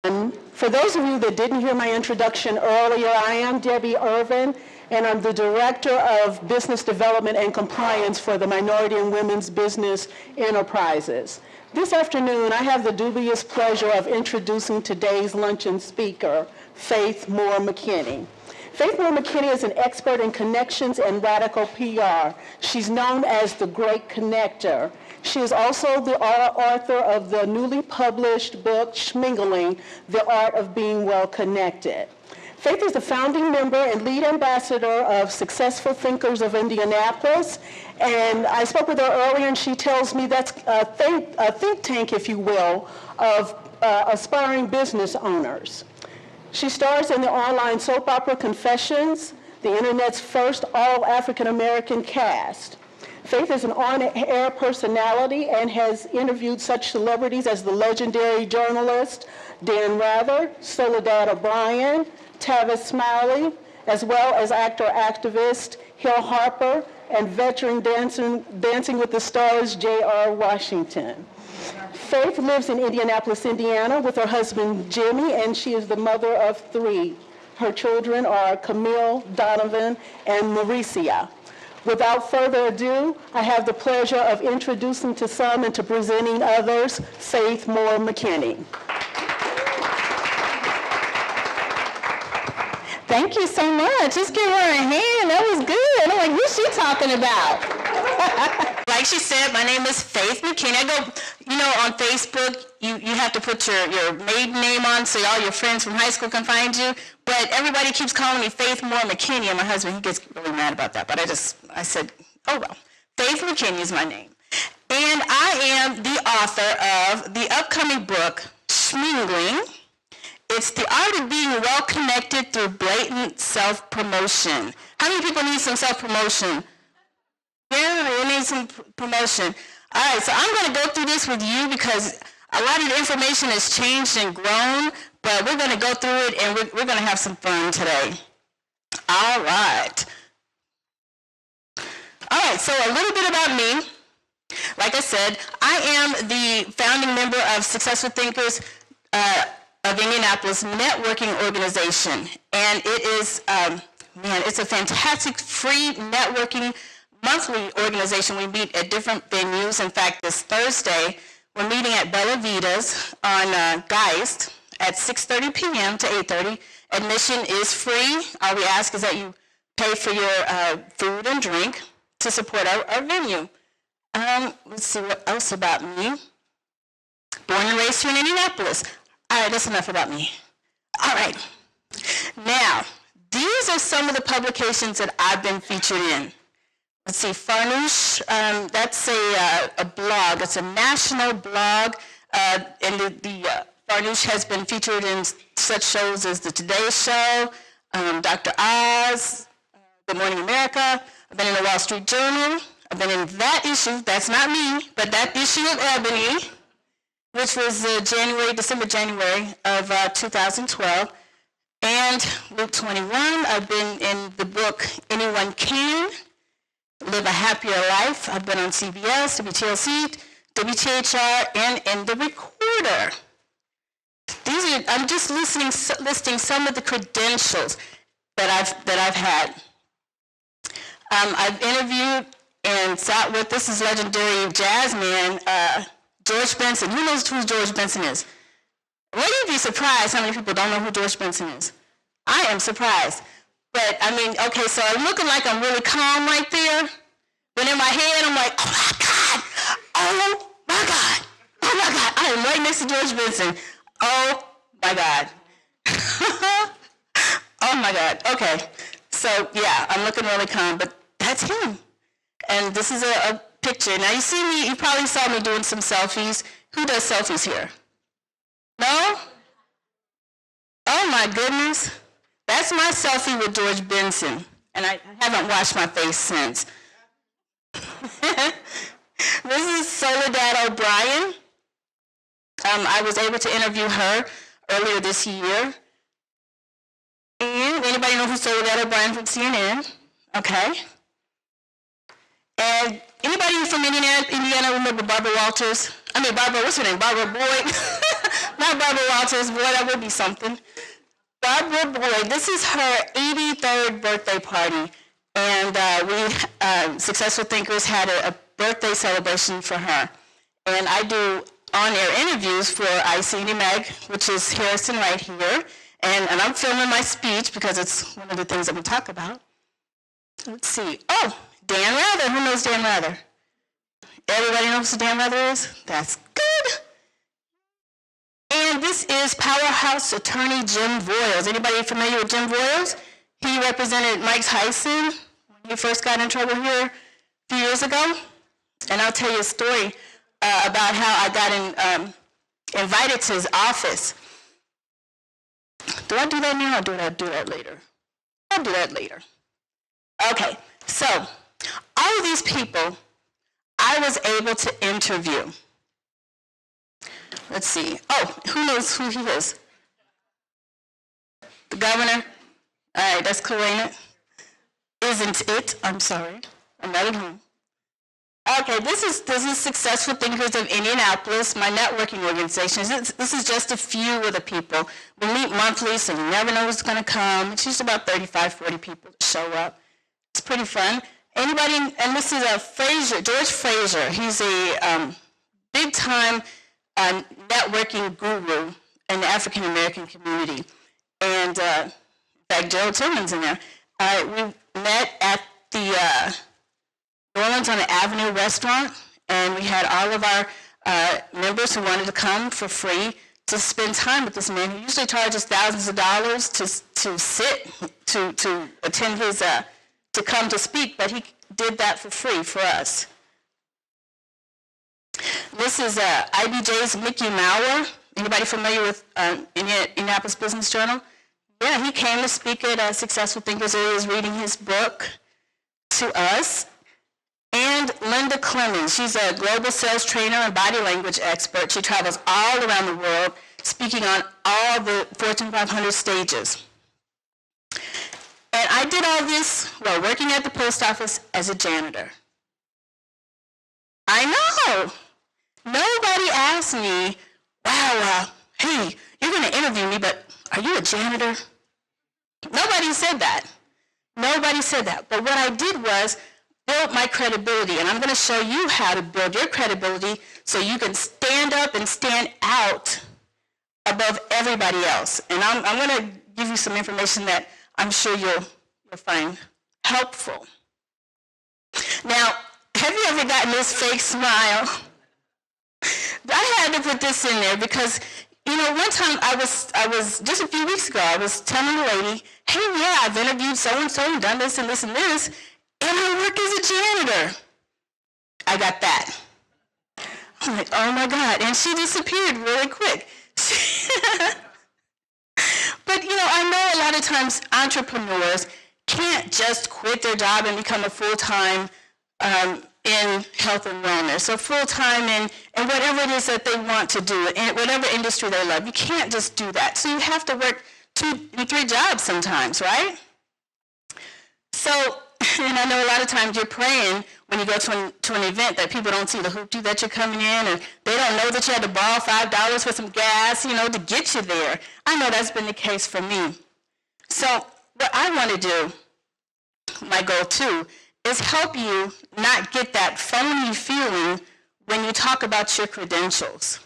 For those of you that didn't hear my introduction earlier, I am Debbie Irvin, and I'm the Director of Business Development and Compliance for the Minority and Women's Business Enterprises. This afternoon, I have the dubious pleasure of introducing today's luncheon speaker, Faith Moore-McKinney. Faith Moore-McKinney is an expert in connections and radical PR. She's known as the Great Connector. She is also the author of the newly published book, Schmingling, The Art of Being Well Connected. Faith is the founding member and lead ambassador of Successful Thinkers of Indianapolis. And I spoke with her earlier, and she tells me that's a think tank, if you will, of aspiring business owners. She stars in the online soap opera Confessions, the internet's first all-African-American cast. Faith is an on-air personality and has interviewed such celebrities as the legendary journalist Dan Rather, Soledad O'Brien, Tavis Smiley, as well as actor-activist Hill Harper and veteran Dancing with the Stars J.R. Washington. Faith lives in Indianapolis, Indiana with her husband Jimmy, and she is the mother of 3. Her children are Camille, Donovan, and Mauricia. Without further ado, I have the pleasure of introducing to some and to presenting others, Faith Moore-McKinney. Thank you so much. Just give her a hand. That was good. I'm like, what's she talking about? Like she said, my name is Faith McKinney. I go, on Facebook, you have to put your maiden name on so all your friends from high school can find you. But everybody keeps calling me Faith Moore-McKinney, and my husband, he gets really mad about that. But I said, oh well, Faith McKinney is my name. And I am the author of the upcoming book, Schmingling. It's the art of being well connected through blatant self-promotion. How many people need some self-promotion? Yeah, you need some promotion. All right, so I'm going to go through this with you because a lot of the information has changed and grown, but we're going to go through it and we're going to have some fun today. All right. All right, so a little bit about me. Like I said, I am the founding member of Successful Thinkers of Indianapolis networking organization, and it is, it's a fantastic free networking monthly organization. We meet at different venues. In fact, this Thursday, we're meeting at Bella Vita's on Geist at 6:30 p.m. to 8:30. Admission is free. All we ask is that you pay for your food and drink to support our venue. Let's see what else about me. Born and raised here in Indianapolis. All right, that's enough about me. All right. Now, these are some of the publications that I've been featured in. Let's see, Farnoosh, that's a blog. It's a national blog, and the Farnoosh has been featured in such shows as The Today Show, Dr. Oz, Good Morning America. I've been in the Wall Street Journal. I've been in that issue. That's not me, but that issue of Ebony, which was December, January of 2012. And Luke 21, I've been in the book Anyone Can, Live a Happier Life. I've been on CBS, WTLC, WTHR, and in The Recorder. I'm just listing some of the credentials that I've had. I've interviewed and sat with, this is legendary jazz man, George Benson. Who knows who George Benson is? Well, you'd be surprised how many people don't know who George Benson is. I am surprised. But, okay, so I'm looking like I'm really calm right there. But in my head, I'm like, oh my God, oh my God, oh my God. I am right next to George Benson. Oh my God. Oh my God, okay. So, yeah, I'm looking really calm, but that's him. And this is a picture. Now, you see me, you probably saw me doing some selfies. Who does selfies here? No? Oh my goodness. That's my selfie with George Benson. And I haven't washed my face since. This is Soledad O'Brien. I was able to interview her earlier this year. And anybody know who Soledad O'Brien from CNN? Okay. And anybody from Indiana remember Barbara Walters? Barbara, what's her name? Barbara Boyd? Not Barbara Walters, boy, that would be something. Barbara Boyd, this is her 83rd birthday party, and we, Successful Thinkers, had a birthday celebration for her. And I do on-air interviews for ICD Mag, which is Harrison right here, and I'm filming my speech because it's one of the things that we talk about. Let's see. Oh, Dan Rather. Who knows Dan Rather? Everybody knows who Dan Rather is? That's good. And this is Powerhouse Attorney Jim Voiles. Anybody familiar with Jim Voiles? He represented Mike Tyson when he first got in trouble here a few years ago. And I'll tell you a story about how I got invited to his office. Do I do that now or do I do that later? I'll do that later. Okay, so all of these people I was able to interview. Let's see. Oh, who knows who he is? The governor? All right, that's cool, ain't it? Isn't it? I'm sorry. I'm not at home. Okay, this is Successful Thinkers of Indianapolis, my networking organization. This is just a few of the people. We meet monthly, so you never know who's going to come. It's usually about 35, 40 people that show up. It's pretty fun. Anybody, and this is George Fraser. He's a big-time networking guru in the African American community. And in fact, Gerald Tillman's in there. We met at the New Orleans on the Avenue restaurant, and we had all of our members who wanted to come for free to spend time with this man who usually charges thousands of dollars to attend his, to come to speak, but he did that for free for us. This is IBJ's Mickey Maurer. Anybody familiar with Indianapolis Business Journal? Yeah, he came to speak at Successful Thinkers. He was reading his book to us. And Linda Clemens, she's a global sales trainer and body language expert. She travels all around the world, speaking on all the Fortune 500 stages. And I did all this while working at the post office as a janitor. I know. Nobody asked me, wow, hey, you're going to interview me, but are you a janitor? Nobody said that. Nobody said that. But what I did was build my credibility, and I'm going to show you how to build your credibility so you can stand up and stand out above everybody else. And I'm going to give you some information that I'm sure you'll find helpful. Now, have you ever gotten this fake smile? I had to put this in there because, you know, one time I was just a few weeks ago, I was telling the lady, hey, yeah, I've interviewed so-and-so and done this and this and this, and I work as a janitor. I got that. I'm like, oh my God, and she disappeared really quick. But, you know, I know a lot of times entrepreneurs can't just quit their job and become a full-time in health and wellness, or full-time in whatever it is that they want to do, in whatever industry they love. You can't just do that. So you have to work 2 and 3 jobs sometimes, right? So, and I know a lot of times you're praying when you go to an event that people don't see the hoopty that you're coming in, and they don't know that you had to borrow $5 for some gas, you know, to get you there. I know that's been the case for me. So what I want to do, my goal too, is help you not get that phony feeling when you talk about your credentials.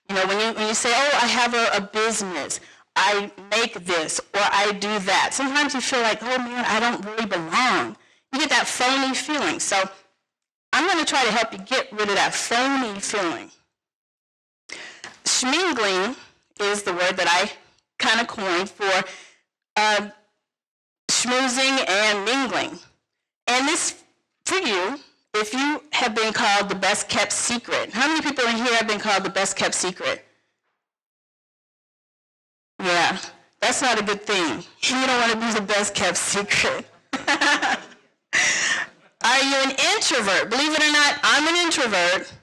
You know, when you say, oh, I have a business, I make this, or I do that. Sometimes you feel like, oh man, I don't really belong. You get that phony feeling. So I'm going to try to help you get rid of that phony feeling. Schmingling is the word that I kind of coined for schmoozing and mingling. And this, for you, if you have been called the best kept secret. How many people in here have been called the best kept secret? Yeah, that's not a good thing. You don't want to be the best kept secret. Are you an introvert? Believe it or not, I'm an introvert.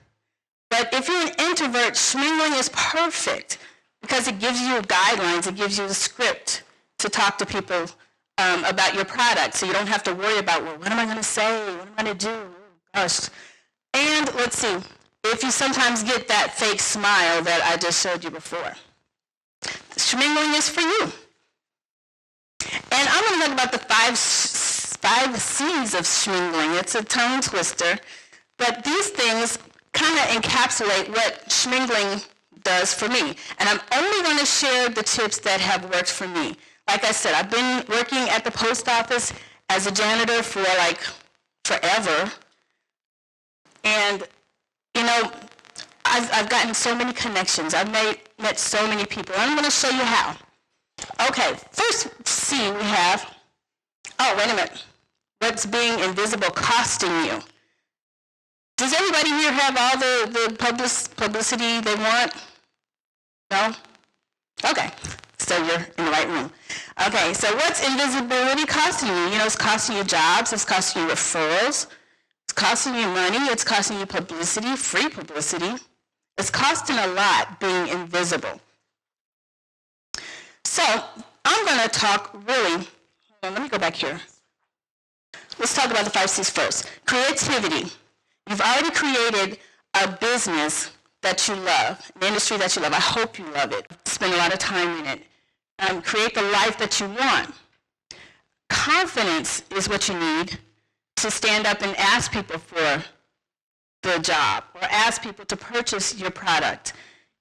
But if you're an introvert, schmingling is perfect because it gives you guidelines, it gives you the script to talk to people about your product, so you don't have to worry about, well, what am I going to say? What am I going to do? Oh, gosh. And let's see, if you sometimes get that fake smile that I just showed you before. Schmingling is for you. And I'm going to talk about the five C's of schmingling. It's a tongue twister, but these things kind of encapsulate what schmingling does for me. And I'm only going to share the tips that have worked for me. Like I said, I've been working at the post office as a janitor for like forever. And, you know, I've gotten so many connections. I've met so many people. I'm going to show you how. Okay, first C we have, oh, wait a minute. What's being invisible costing you? Does everybody here have all the publicity they want? No? Okay, so you're in the right room. Okay, so what's invisibility costing you? You know, it's costing you jobs, it's costing you referrals, it's costing you money, it's costing you publicity, free publicity. It's costing a lot being invisible. So I'm going to talk really, hold on, let me go back here. Let's talk about the 5 C's first. Creativity. You've already created a business that you love, an industry that you love. I hope you love it. Spend a lot of time in it. Create the life that you want. Confidence is what you need to stand up and ask people for the job or ask people to purchase your product.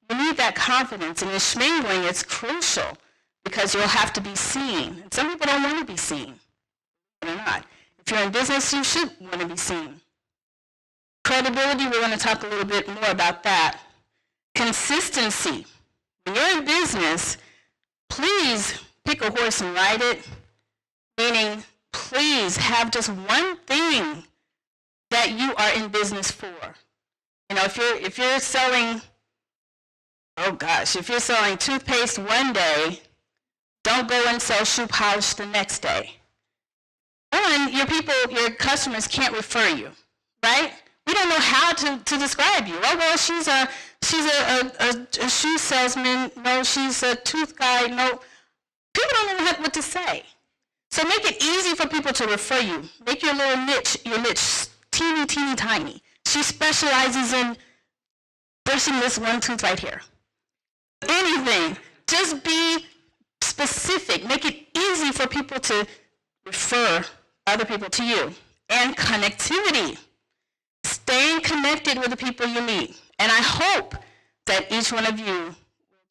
You need that confidence, and in schmingling, it's crucial because you'll have to be seen. And some people don't want to be seen. They're not. If you're in business, you should want to be seen. Credibility, we're going to talk a little bit more about that. Consistency. When you're in business, please pick a horse and ride it, meaning please have just one thing that you are in business for. You know, if you're selling, oh gosh, if you're selling toothpaste one day, don't go and sell shoe polish the next day. One, your customers can't refer you, right? We don't know how to describe you. Oh, well, she's a shoe salesman. No, she's a tooth guy. No, people don't know what to say. So make it easy for people to refer you. Make your niche teeny, teeny, tiny. She specializes in brushing this one tooth right here. Anything. Just be specific. Make it easy for people to refer other people to you. And connectivity. Staying connected with the people you meet. And I hope that each one of you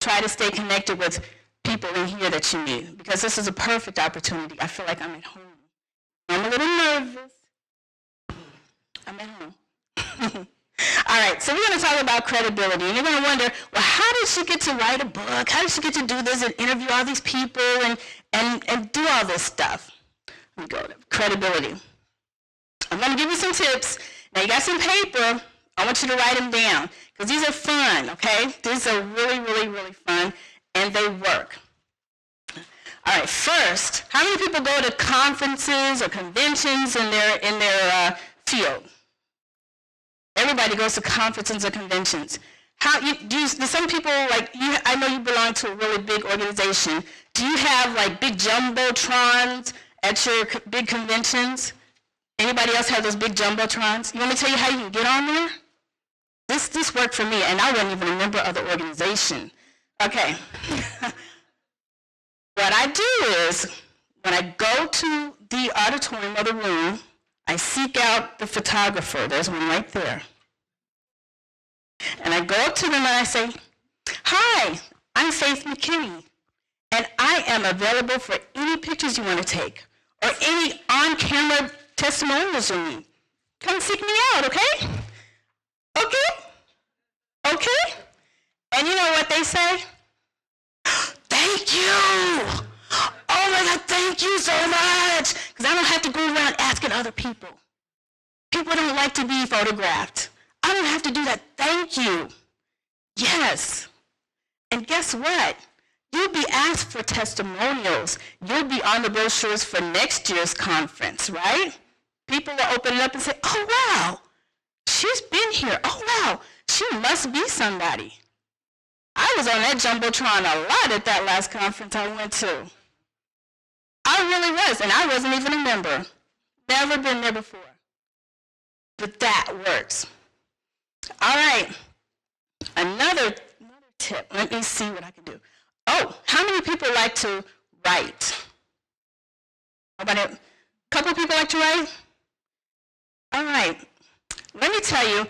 try to stay connected with people in here that you meet, because this is a perfect opportunity. I feel like I'm at home. I'm a little nervous. I'm at home. All right, so we're going to talk about credibility. And you're going to wonder, well, how did she get to write a book? How did she get to do this and interview all these people and do all this stuff? Let me go to credibility. I'm going to give you some tips. Now, you got some paper. I want you to write them down, because these are fun, okay? These are really, really, really fun, and they work. All right, first, how many people go to conferences or conventions in their field? Everybody goes to conferences or conventions. Do some people, like, I know you belong to a really big organization. Do you have, like, big jumbotrons at your big conventions? Anybody else have those big jumbotrons? You want me to tell you how you can get on there? This worked for me, and I wasn't even a member of the organization. Okay. What I do is, when I go to the auditorium or the room, I seek out the photographer. There's one right there. And I go up to them and I say, "Hi, I'm Faith McKinney, and I am available for any pictures you want to take or any on-camera testimonials you need. Come seek me out, okay? Okay? Okay?" And you know what they say? "Thank you. Oh my God, thank you so much." Because I don't have to go around asking other people. People don't like to be photographed. I don't have to do that. Thank you. Yes. And guess what? You'll be asked for testimonials. You'll be on the brochures for next year's conference, right? People will open it up and say, "Oh, wow, she's been here. Oh, wow, she must be somebody." I was on that jumbotron a lot at that last conference I went to. I really was, and I wasn't even a member. Never been there before. But that works. All right, another tip. Let me see what I can do. Oh, how many people like to write? Nobody? A couple people like to write? All right. Let me tell you,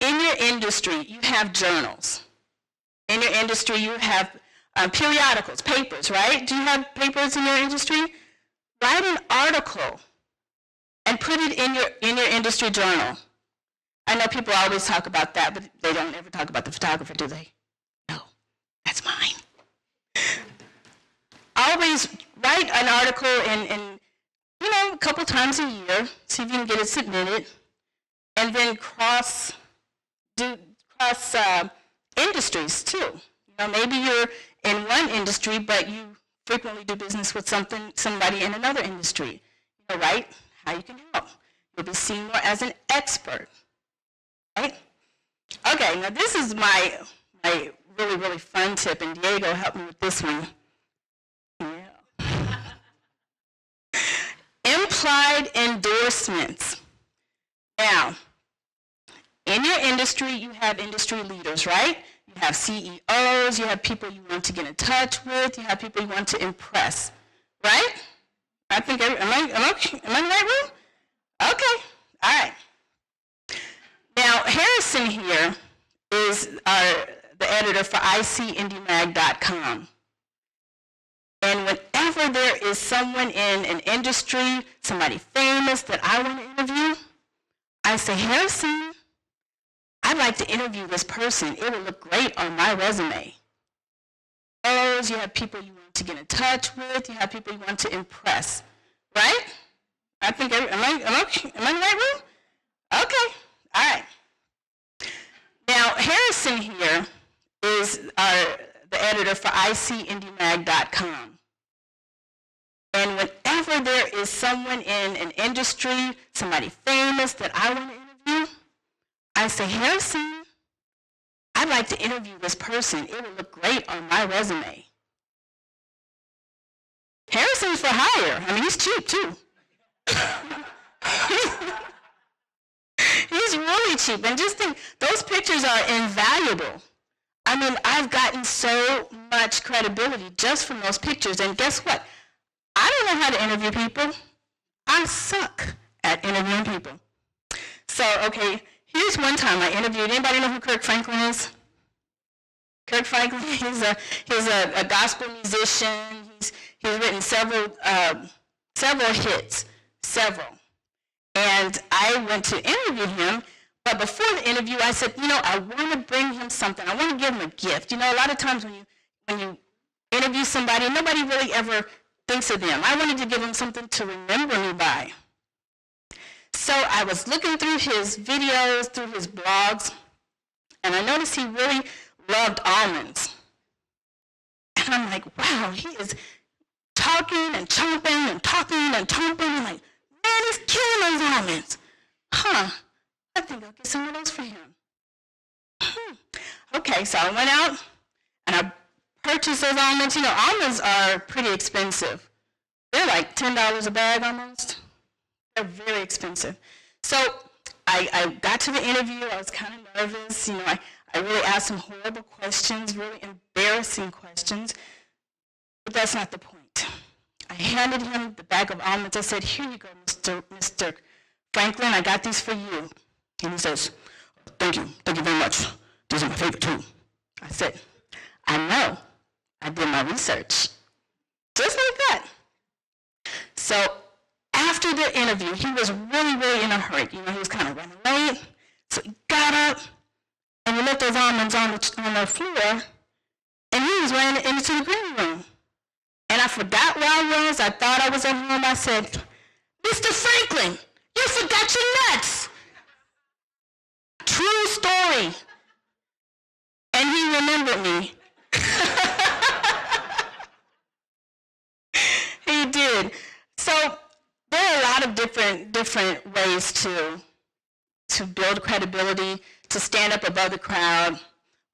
in your industry, you have journals. In your industry, you have periodicals, papers, right? Do you have papers in your industry? Write an article and put it in your industry journal. I know people always talk about that, but they don't ever talk about the photographer, do they? No, that's mine. Always write an article in a couple times a year, see if you can get it submitted, and then cross industries too. Maybe you're in one industry, but you frequently do business with somebody in another industry. Write how you can help. You'll be seen more as an expert, right? Okay, now this is my really, really fun tip, and Diego helped me with this one. Yeah. Implied endorsements. Now, in your industry, you have industry leaders, right? You have CEOs, you have people you want to get in touch with, you have people you want to impress, right? I think, am I in the right room? Okay, all right. Now, Harrison here is the editor for ICIndieMag.com. And whenever there is someone in an industry, somebody famous that I want to interview, I say, Harrison, I'd like to interview this person. It would look great on my resume. You have people you want to get in touch with. You have people you want to impress, right? I think, am I in the right room? Okay, all right. Now, Harrison here is the editor for ICIndieMag.com. And whenever there is someone in an industry, somebody famous that I want to interview, I say, Harrison, I'd like to interview this person. It would look great on my resume. Harrison's for hire. I mean, he's cheap too. He's really cheap. And just think, those pictures are invaluable. I mean, I've gotten so much credibility just from those pictures. And guess what? I don't know how to interview people. I suck at interviewing people. So, okay, here's one time I interviewed, anybody know who Kirk Franklin is? Kirk Franklin, he's a gospel musician. He's written several hits, several. And I went to interview him, but before the interview, I said, I want to bring him something. I want to give him a gift. A lot of times when you interview somebody, nobody really ever thinks of them. I wanted to give him something to remember me by. So I was looking through his videos, through his blogs, and I noticed he really loved almonds. And I'm like, wow, he is talking and chomping and talking and chomping. I'm like, man, he's killing those almonds. I think I'll get some of those for him. Okay, so I went out and I purchased those almonds. Almonds are pretty expensive. They're like $10 a bag almost. They're very expensive. So I got to the interview. I was kind of nervous. I really asked some horrible questions, really embarrassing questions. But that's not the point. I handed him the bag of almonds. I said, here you go, Mr. Franklin. I got these for you. And he says, thank you very much. These are my favorite too. I said, I know. I did my research. Just like that. So after the interview, he was really, really in a hurry. He was kind of running late. So he got up and he left those almonds on the floor, and he was running into the green room. And I forgot where I was. I thought I was at home. I said, Mr. Franklin, you forgot your nuts. True story. And he remembered me. He did. So there are a lot of different ways to build credibility, to stand up above the crowd.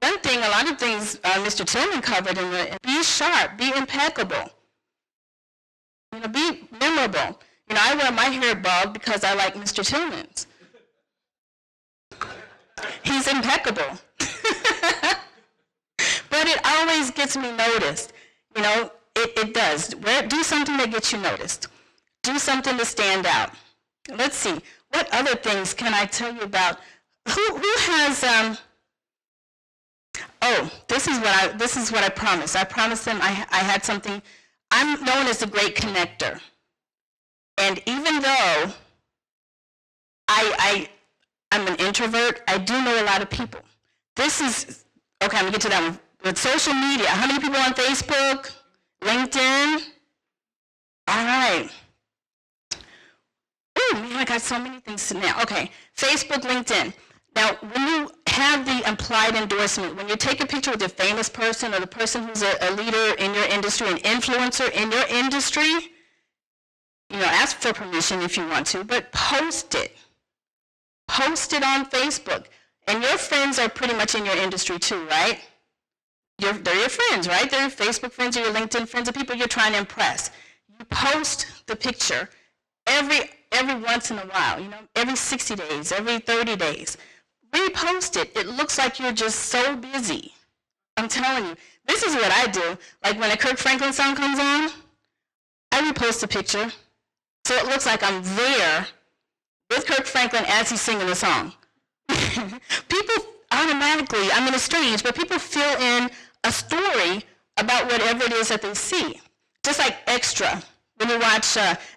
One thing, a lot of things Mr. Tillman covered in the, be sharp, be impeccable, be memorable. I wear my hair bald because I like Mr. Tillman's. He's impeccable. But but it always gets me noticed. You know, it does. Do something that gets you noticed. Do something to stand out. Let's see. What other things can I tell you about? Who has, oh, this is what I promised. I promised them I had something. I'm known as the great connector. And even though I'm an introvert, I do know a lot of people. This is, okay, I'm gonna get to that one. With social media, how many people on Facebook? LinkedIn? All right. Oh man, I got so many things to now. Okay, Facebook, LinkedIn. Now, when you have the implied endorsement, when you take a picture with a famous person or the person who's a leader in your industry, an influencer in your industry, you know, ask for permission if you want to, but post it. Post it on Facebook. And your friends are pretty much in your industry too, right? They're your friends, right? They're your Facebook friends or your LinkedIn friends, the people you're trying to impress. You post the picture every once in a while, you know, every 60 days, every 30 days. Repost it. It looks like you're just so busy. I'm telling you. This is what I do. Like when a Kirk Franklin song comes on, I repost a picture so it looks like I'm there with Kirk Franklin as he's singing the song. People automatically, I mean it's strange, but people fill in a story about whatever it is that they see. Just like Extra. When you watch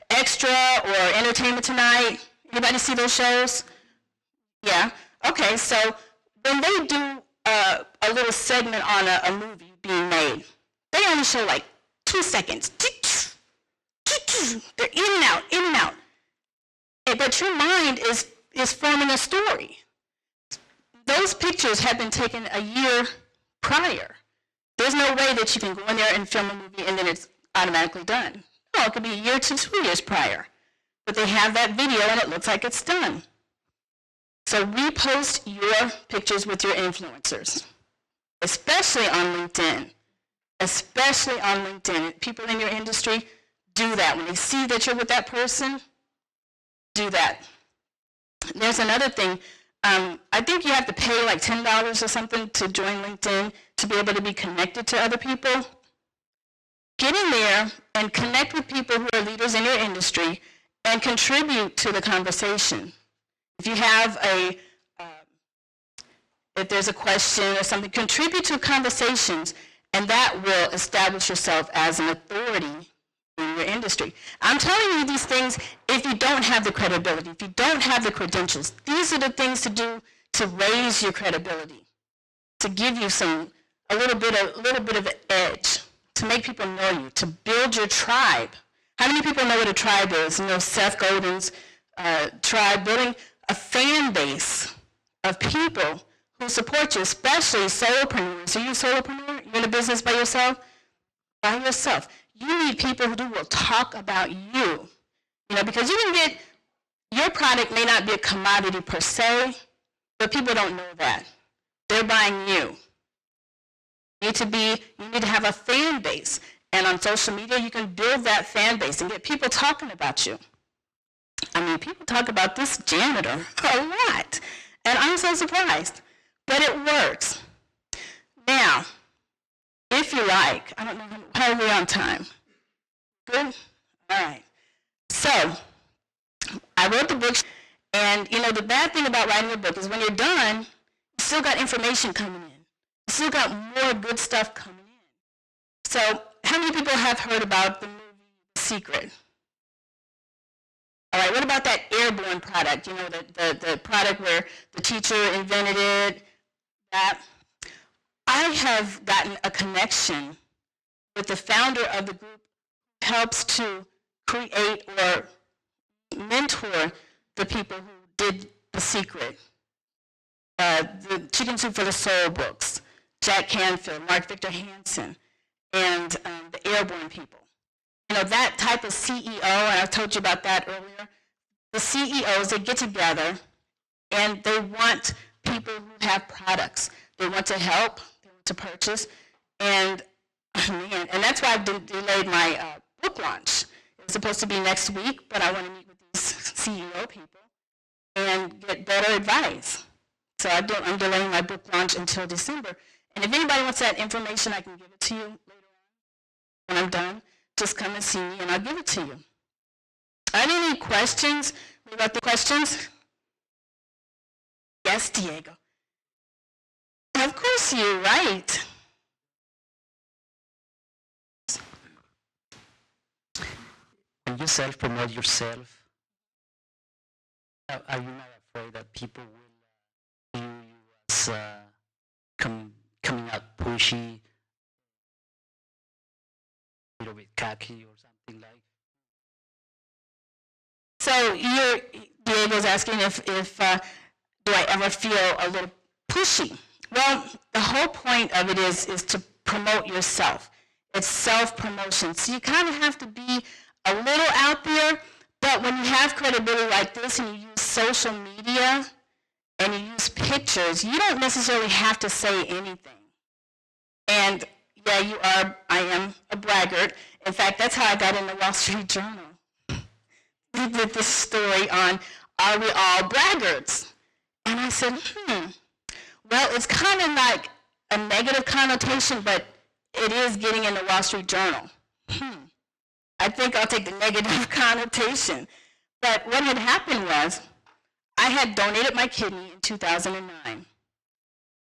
Extra or Entertainment Tonight, anybody see those shows? Yeah? Okay, so when they do a little segment on a movie being made, they only show like 2 seconds. They're in and out, in and out. But your mind is forming a story. Those pictures have been taken a year prior. There's no way that you can go in there and film a movie and then it's automatically done. No, it could be a year to 2 years prior. But they have that video and it looks like it's done. So repost your pictures with your influencers, especially on LinkedIn. Especially on LinkedIn. People in your industry, do that. When they see that you're with that person, do that. There's another thing. I think you have to pay like $10 or something to join LinkedIn to be able to be connected to other people. Get in there and connect with people who are leaders in your industry and contribute to the conversation. If you have if there's a question or something, contribute to conversations, and that will establish yourself as an authority in your industry. I'm telling you these things if you don't have the credibility, if you don't have the credentials. These are the things to do to raise your credibility, to give you a little bit of an edge, to make people know you, to build your tribe. How many people know what a tribe is? You know, Seth Godin's tribe, building a fan base of people who support you, especially solopreneurs. Are you a solopreneur? You're in a business by yourself? By yourself. You need people who will talk about you. You know, because you can get, your product may not be a commodity per se, but people don't know that. They're buying you. You need to have a fan base. And on social media, you can build that fan base and get people talking about you. I mean, people talk about this janitor a lot. And I'm so surprised. But it works. Now, if you like, I don't know, how are we on time? Good? All right. So, I wrote the book, and you know, the bad thing about writing a book is when you're done, you still got information coming in. You still got more good stuff coming in. So, how many people have heard about the movie The Secret? All right, what about that airborne product? You know, the product where the teacher invented it, that. I have gotten a connection with the founder of the group who helps to create or mentor the people who did The Secret. The Chicken Soup for the Soul books, Jack Canfield, Mark Victor Hansen, and the airborne people. You know, that type of CEO, and I told you about that earlier, the CEOs, they get together and they want people who have products. They want to help, they want to purchase, and man, and that's why I've delayed my book launch. It was supposed to be next week, but I want to meet with these CEO people and get better advice. So I'm delaying my book launch until December. And if anybody wants that information, I can give it to you later on. When I'm done, just come and see me and I'll give it to you. Are there any questions? We got the questions? Yes, Diego. Of course you're right. When you self-promote yourself, are you not afraid that people will view you as coming out pushy, a little bit cocky or something like? So Diego's asking if do I ever feel a little pushy? Well, the whole point of it is to promote yourself. It's self-promotion. So you kind of have to be a little out there, but when you have credibility like this and you use social media and you use pictures, you don't necessarily have to say anything. And yeah, I am a braggart. In fact, that's how I got in the Wall Street Journal. We did this story on, are we all braggarts? And I said, well, it's kind of like a negative connotation, but it is getting in the Wall Street Journal. I think I'll take the negative connotation. But what had happened was, I had donated my kidney in 2009,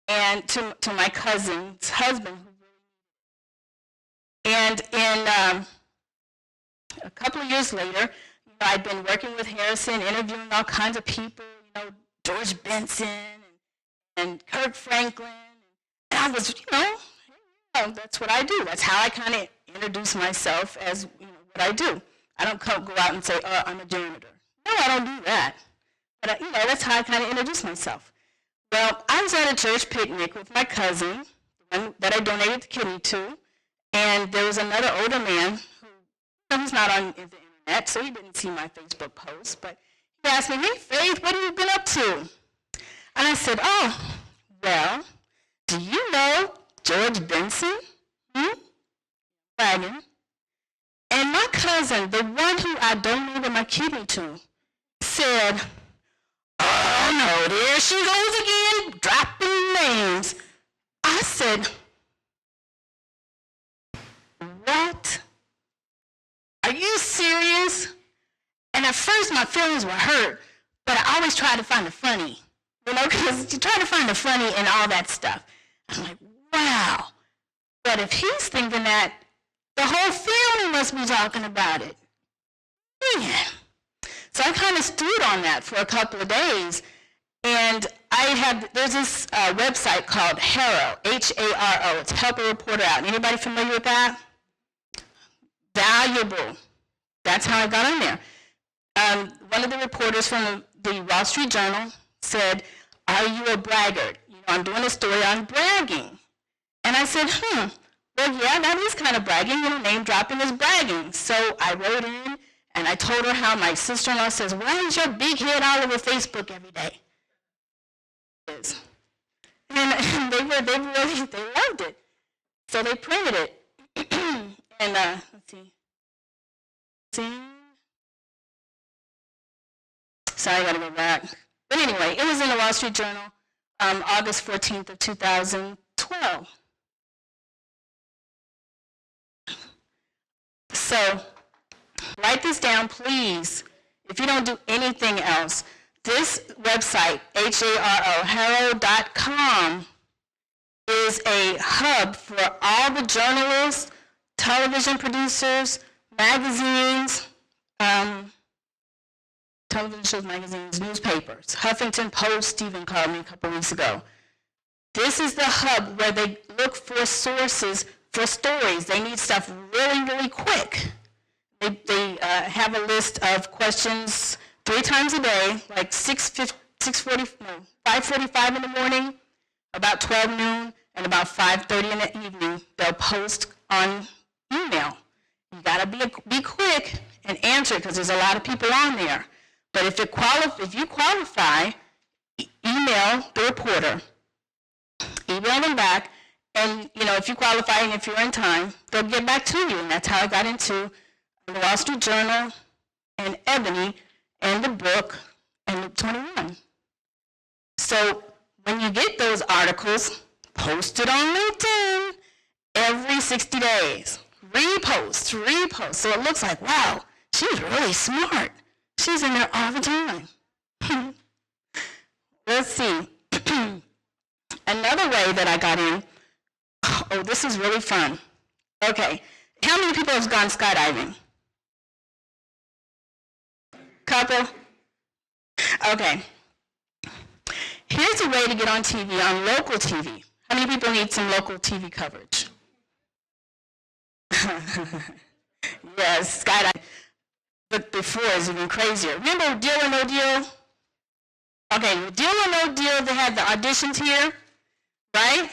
and to my cousin's husband. And in a couple of years later, I'd been working with Harrison, interviewing all kinds of people, George Benson and Kirk Franklin. And I was, that's what I do. That's how I kind of introduce myself as, what I do. I don't go out and say, I'm a janitor. No, I don't do that. But, that's how I kind of introduce myself. Well, I was at a church picnic with my cousin, the one that I donated the kidney to, and there was another older man who's not on the internet, so he didn't see my Facebook post, but he asked me, hey, Faith, what have you been up to? And I said, oh, well, do you know George Benson? Wagon. And my cousin, the one who I donated my kidney to, said, oh, no, there she goes again, dropping names. I said, what? Are you serious? And at first my feelings were hurt, but I always try to find the funny, because you try to find the funny in all that stuff. I'm like, wow. But if he's thinking that, the whole family must be talking about it. Man. So I kind of stewed on that for a couple of days. And there's this website called HARO, H-A-R-O. It's Help a Reporter Out. Anybody familiar with that? Valuable. That's how I got on there. One of the reporters from the Wall Street Journal said, are you a braggart? I'm doing a story on bragging. And I said, well, yeah, that is kind of bragging. Name dropping is bragging. So I wrote in and I told her how my sister-in-law says, why is your big head all over Facebook every day? And they loved it. So they printed it. And let's see. Sorry, I gotta go back. But anyway, it was in the Wall Street Journal, August 14th of 2012. So write this down, please. If you don't do anything else, this website, haro.com, is a hub for all the journalists, television producers, magazines, television shows, magazines, newspapers. Huffington Post even called me a couple weeks ago. This is the hub where they look for sources for stories. They need stuff really, really quick. They have a list of questions 3 times a day, like 5:45 in the morning, about 12 noon, and about 5:30 in the evening. They'll post on email. You gotta be quick and answer because there's a lot of people on there. But if you qualify, email the reporter, email them back, and if you qualify and if you're in time, they'll get back to you. And that's how I got into the Wall Street Journal and Ebony and the book and Loop 21. So when you get those articles, post it on LinkedIn every 60 days. Repost, repost. So it looks like, wow, she's really smart. She's in there all the time. Let's see. Another way that I got in, oh, this is really fun. Okay, how many people have gone skydiving? Couple? Okay. Here's a way to get on TV, on local TV. How many people need some local TV coverage? Yes, skydiving. But before is even crazier. Remember Deal or No Deal? Okay, Deal or No Deal, they had the auditions here, right?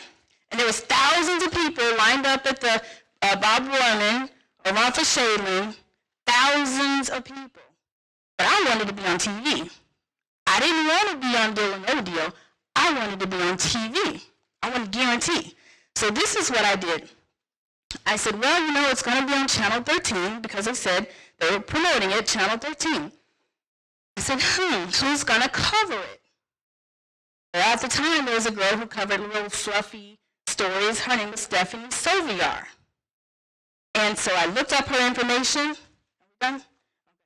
And there was thousands of people lined up at the Bob Warman or Martha Shadling, thousands of people. But I wanted to be on TV. I didn't want to be on Deal or No Deal. I wanted to be on TV. I wanted to guarantee. So this is what I did. I said, well, you know, it's going to be on Channel 13 because they said they were promoting it, Channel 13. I said, who's going to cover it? Well, at the time, there was a girl who covered little fluffy stories. Her name was Stephanie Soviar. And so I looked up her information. Are we done?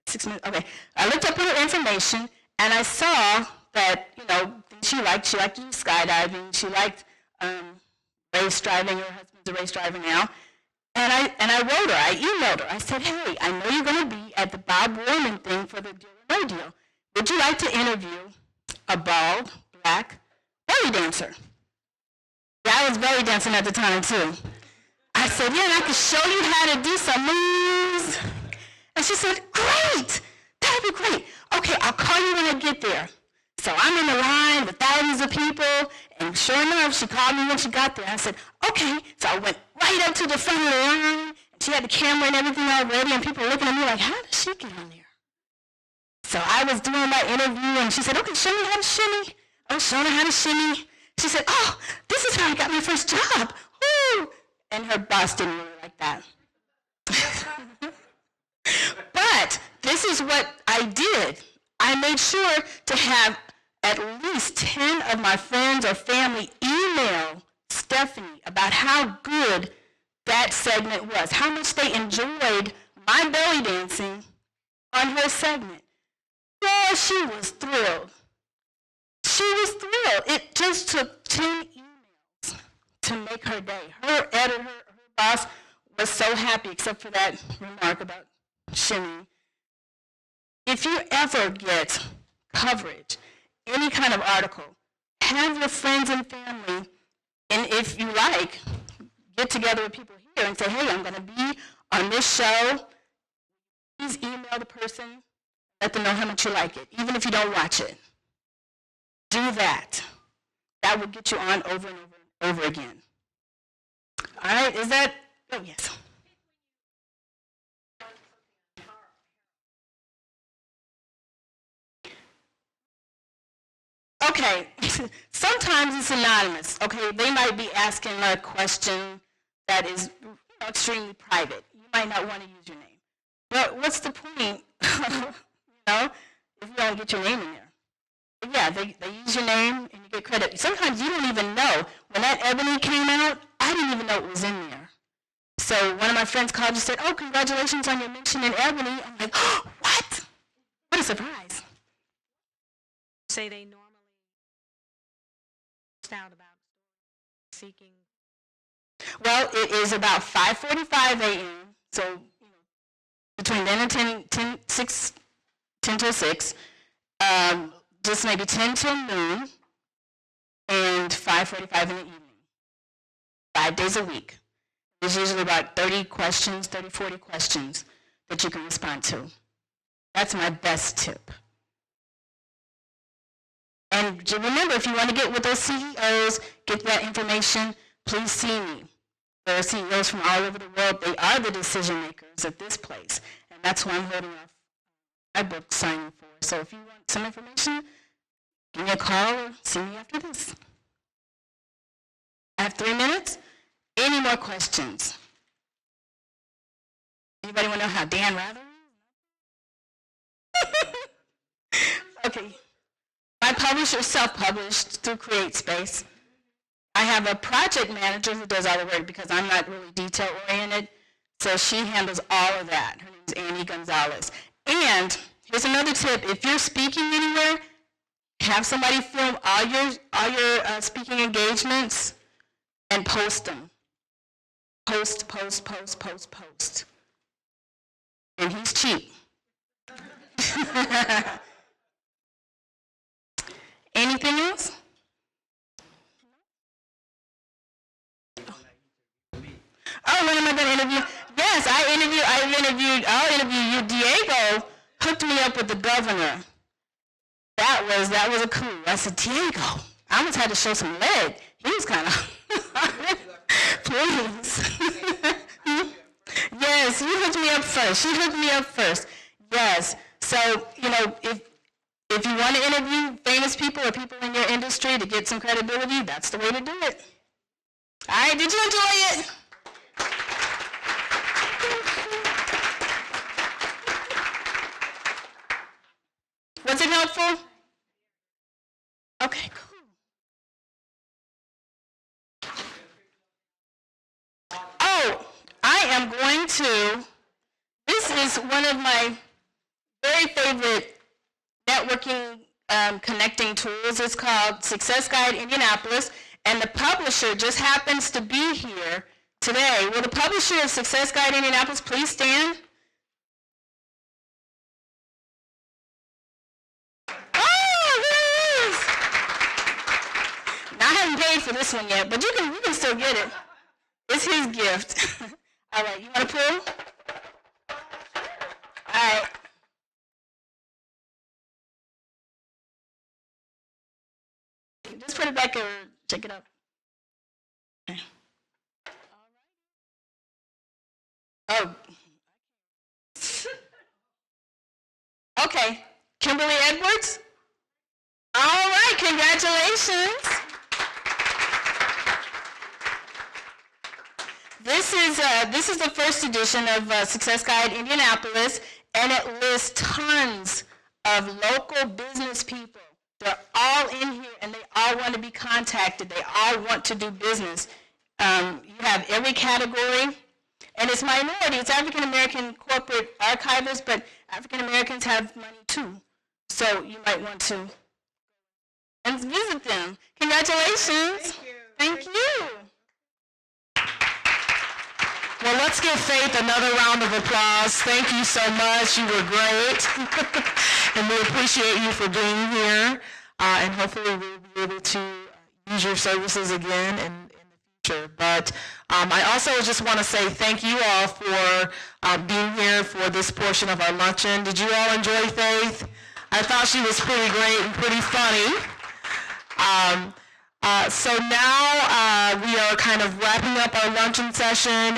6 minutes? Okay. I looked up her information, and I saw that, you know, she liked to do skydiving. She liked race driving. Her husband's a race driver now. And I wrote her. I emailed her. I said, hey, I know you're going to be at the Bob Warman thing for the Deal or No Deal. Would you like to interview a bald, black belly dancer? Yeah, I was belly dancing at the time, too. I said, yeah, and I could show you how to do some moves. And she said, great. That would be great. Okay, I'll call you when I get there. So I'm in the line with thousands of people, and sure enough, she called me when she got there. I said, okay. So I went right up to the front of the line, and she had the camera and everything already, and people were looking at me like, how did she get on there? So I was doing my interview, and she said, okay, show me how to shimmy. I was showing her how to shimmy. She said, oh, this is how I got my first job. Woo! And her boss didn't really like that. But this is what I did. I made sure to have at least 10 of my friends or family email Stephanie about how good that segment was, how much they enjoyed my belly dancing on her segment. Well, she was thrilled. She was thrilled. It just took 10 emails to make her day. Her editor, her boss was so happy, except for that remark about shimmy. If you ever get coverage, any kind of article, have your friends and family, and if you like, get together with people here and say, hey, I'm going to be on this show. Please email the person, let them know how much you like it, even if you don't watch it. Do that. That will get you on over and over and over again. All right, is that, oh yes. Okay, sometimes it's anonymous. Okay, they might be asking a question that is extremely private. You might not want to use your name. But what's the point, if you don't get your name in there? But yeah, they use your name and you get credit. Sometimes you don't even know. When that Ebony came out, I didn't even know it was in there. So one of my friends called and said, oh, congratulations on your mention in Ebony. I'm like, oh, what? What a surprise. Say they normally out about seeking. Well, it is about 5:45 a.m. So between then and 10 till 6, just maybe 10 till noon, and 5:45 in the evening. 5 days a week. There's usually about 30 questions, 30, 40 questions that you can respond to. That's my best tip. And remember, if you want to get with those CEOs, get that information, please see me. There are CEOs from all over the world. They are the decision makers at this place. And that's who I'm holding off my book signing for. So if you want some information, give me a call or see me after this. I have 3 minutes. Any more questions? Anybody want to know how Dan Rather is? Okay. My publisher self-published through CreateSpace. I have a project manager who does all the work because I'm not really detail-oriented, so she handles all of that. Her name is Annie Gonzalez. And here's another tip. If you're speaking anywhere, have somebody film all your speaking engagements and post them. Post. And he's cheap. Anything else? Oh, when am I going to interview? Yes, I'll interview you. Diego hooked me up with the governor. That was a coup. I said, Diego, I almost had to show some leg. He was kind of, please. Yes, he hooked me up first. She hooked me up first. Yes. So, if you want to interview famous people or people in your industry to get some credibility, that's the way to do it. All right, did you enjoy it? Was it helpful? Okay, cool. Oh, I am going to, this is one of my very favorite networking connecting tools. It's called Success Guide Indianapolis, and the publisher just happens to be here today. Will the publisher of Success Guide Indianapolis please stand? I haven't paid for this one yet, but you can still get it. It's his gift. All right, you want to pull? All right. Just put it back or check it out. Okay. Oh. Okay, Kimberly Edwards. All right, congratulations. This is the first edition of Success Guide Indianapolis, and it lists tons of local business people. They're all in here, and they all want to be contacted. They all want to do business. You have every category, and it's minority. It's African American corporate archivists, but African Americans have money too. So you might want to and visit them. Congratulations. Thank you. Well, let's give Faith another round of applause. Thank you so much. You were great. And we appreciate you for being here. And hopefully we'll be able to use your services again in the future. But I also just want to say thank you all for being here for this portion of our luncheon. Did you all enjoy Faith? I thought she was pretty great and pretty funny. So now we are kind of wrapping up our luncheon session.